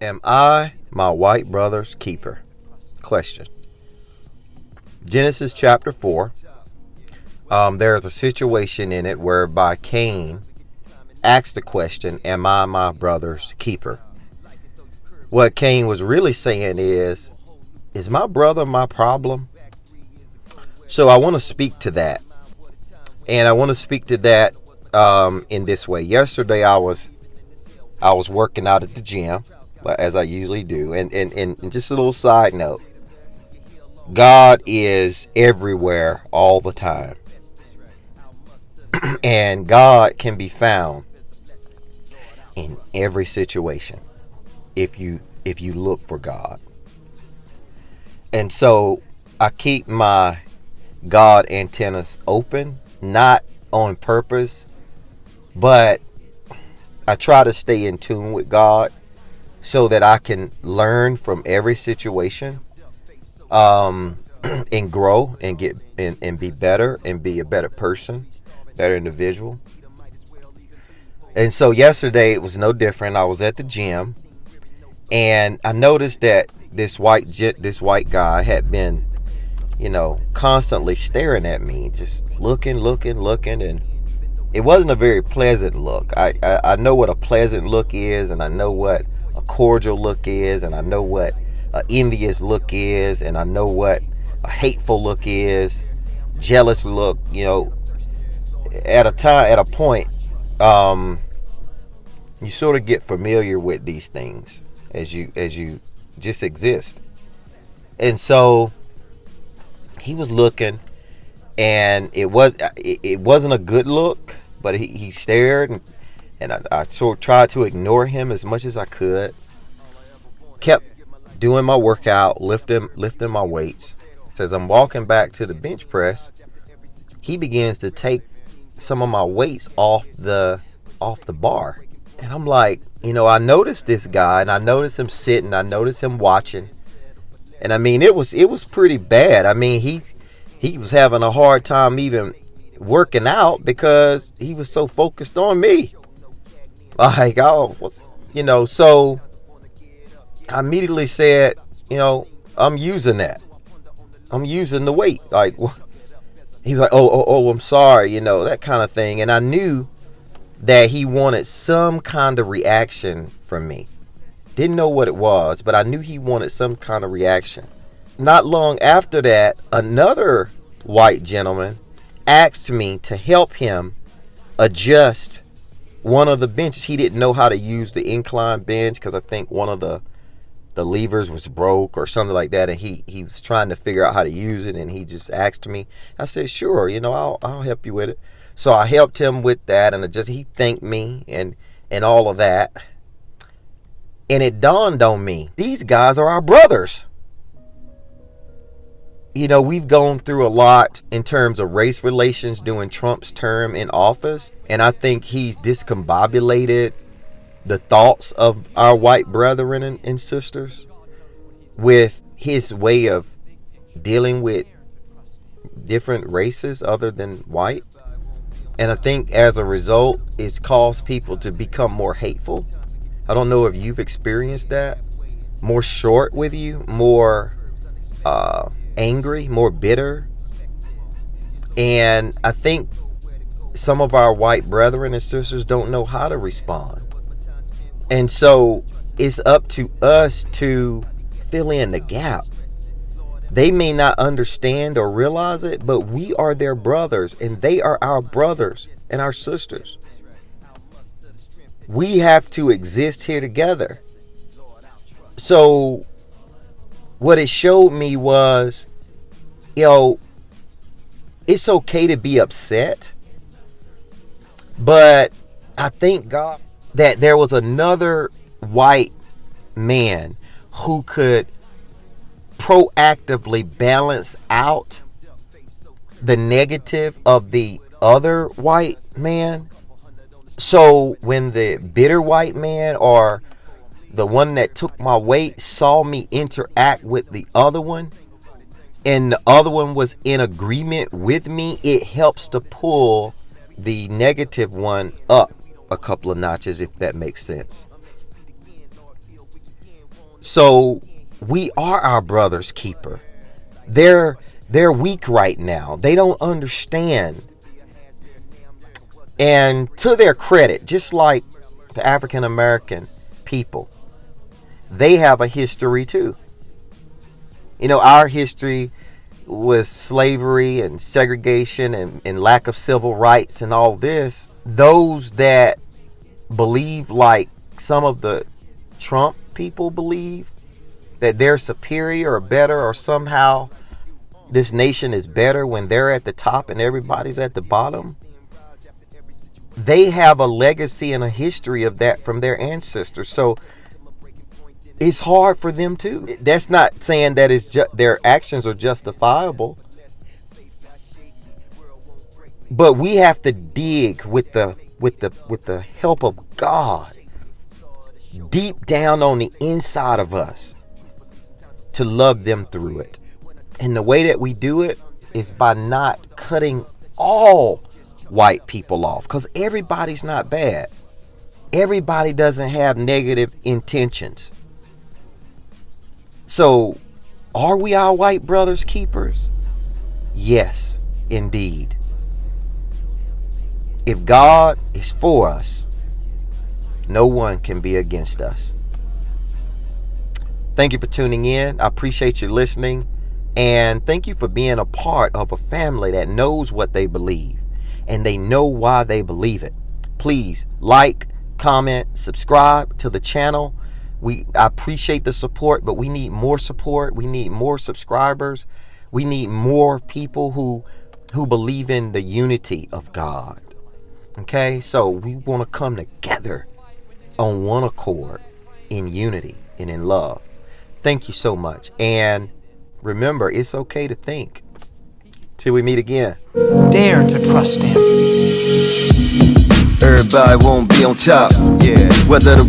Am I my white brother's keeper? Question. Genesis chapter 4. There's a situation in it whereby Cain asked the question, am I my brother's keeper? What Cain was really saying is my brother my problem? So I want to speak to that. And I want to speak to that in this way. Yesterday I was working out at the gym, as I usually do. And just a little side note, God is everywhere all the time. And God can be found in every situation if you look for God. And so I keep my God antennas open, not on purpose, but I try to stay in tune with God so that I can learn from every situation, and grow and get and be better and be a better person, better individual. And so yesterday it was no different. I was at the gym and I noticed that this white guy had been, constantly staring at me, just looking, and it wasn't a very pleasant look. I know what a pleasant look is, and I know what a cordial look is, and I know what an envious look is, and I know what a hateful look is, jealous look. At a point, um, you sort of get familiar with these things as you just exist. And so he was looking, and it wasn't a good look, but he stared, and I sort of tried to ignore him as much as I could. Kept doing my workout, lifting my weights. As I'm walking back to the bench press, he begins to take some of my weights off the bar. And I'm like, I noticed this guy, and I noticed him sitting, I noticed him watching. And I mean, it was pretty bad. I mean, he was having a hard time even working out because he was so focused on me. Like, oh, so I immediately said, I'm using that. I'm using the weight. Like, he was like, oh, I'm sorry, that kind of thing. And I knew that he wanted some kind of reaction from me. Didn't know what it was, but I knew he wanted some kind of reaction. Not long after that, another white gentleman asked me to help him adjust one of the benches. He didn't know how to use the incline bench because I think one of the levers was broke or something like that, and he was trying to figure out how to use it, and he just asked me. I said, sure, I'll help you with it. So I helped him with that, and he thanked me and all of that. And it dawned on me, these guys are our brothers. We've gone through a lot in terms of race relations during Trump's term in office, and I think he's discombobulated the thoughts of our white brethren and sisters with his way of dealing with different races other than white. And I think as a result, it's caused people to become more hateful. I don't know if you've experienced that. More short with you, more angry, more bitter. And I think some of our white brethren and sisters don't know how to respond. And so it's up to us to fill in the gap. They may not understand or realize it, but we are their brothers, and they are our brothers and our sisters. We have to exist here together. So what it showed me was, it's okay to be upset, but I thank God that there was another white man who could proactively balance out the negative of the other white man. So when the bitter white man or the one that took my weight saw me interact with the other one, and the other one was in agreement with me, it helps to pull the negative one up a couple of notches, if that makes sense. So we are our brother's keeper. They're weak right now. They don't understand. And to their credit, just like the African American people, they have a history too. You know, our history was slavery and segregation and lack of civil rights and all this. Those that believe like some of the Trump people believe, that they're superior or better, or somehow this nation is better when they're at the top and everybody's at the bottom, they have a legacy and a history of that from their ancestors. So it's hard for them too. That's not saying that it's their actions are justifiable, but we have to dig with the help of God deep down on the inside of us to love them through it. And the way that we do it is by not cutting all white people off, because everybody's not bad. Everybody doesn't have negative intentions. So, are we our white brothers' keepers? Yes, indeed. If God is for us, no one can be against us. Thank you for tuning in. I appreciate you listening. And thank you for being a part of a family that knows what they believe. And they know why they believe it. Please like, comment, subscribe to the channel. I appreciate the support, but we need more support. We need more subscribers. We need more people who believe in the unity of God. Okay, so we want to come together on one accord in unity and in love. Thank you so much. And remember, it's okay to think. Till we meet again. Dare to trust him. Everybody won't be on top. Yeah. Whether the